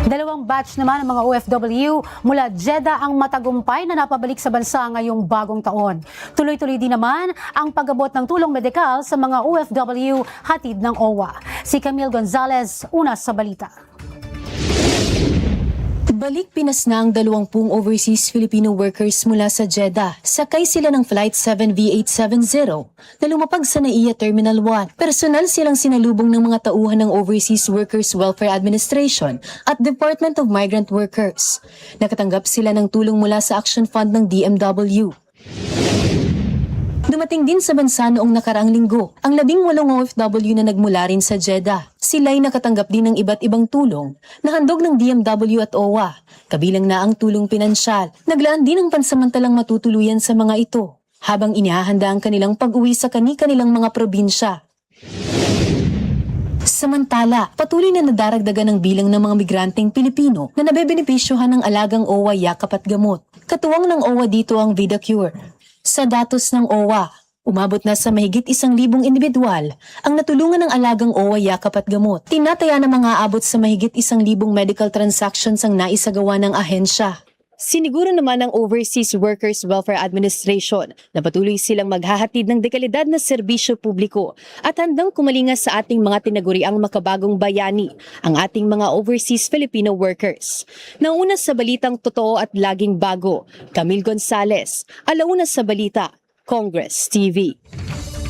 Dalawang batch naman ng mga OFW mula Jeddah ang matagumpay na napabalik sa bansa ngayong bagong taon. Tuloy-tuloy din naman ang pag-abot ng tulong medikal sa mga OFW hatid ng OWA. Si Camille Gonzalez, una sa balita. Balik Pinas na ang 20 overseas Filipino workers mula sa Jeddah. Sakay sila ng Flight 7 V870 na lumapag sa NAIA Terminal 1. Personal silang sinalubong ng mga tauhan ng Overseas Workers Welfare Administration at Department of Migrant Workers. Nakatanggap sila ng tulong mula sa Action Fund ng DMW. Dumating din sa bansa noong nakaraang linggo ang 18 OFW na nagmula rin sa Jeddah. Sila'y nakatanggap din ng iba't ibang tulong na handog ng DMW at OWA. Kabilang na ang tulong pinansyal. Naglaan din ng pansamantalang matutuluyan sa mga ito habang inihahanda ang kanilang pag-uwi sa kani-kanilang mga probinsya. Samantala, patuloy na nadaragdagan ang bilang ng mga migranteng Pilipino na nabebenepisyohan ng alagang OWA yakap at gamot. Katuwang ng OWA dito ang VidaCure. Sa datos ng OWA, umabot na sa mahigit 1,000 individual ang natulungan ng alagang OWA yakap at gamot. Tinataya na mga abot sa mahigit 1,000 medical transactions ang naisagawa ng ahensya. Siniguro naman ng Overseas Workers Welfare Administration na patuloy silang maghahatid ng dekalidad na serbisyo publiko at handang kumalinga sa ating mga tinaguriang makabagong bayani, ang ating mga overseas Filipino workers. Nauna sa balitang totoo at laging bago, Camille Gonzalez, alauna sa balita, Congress TV.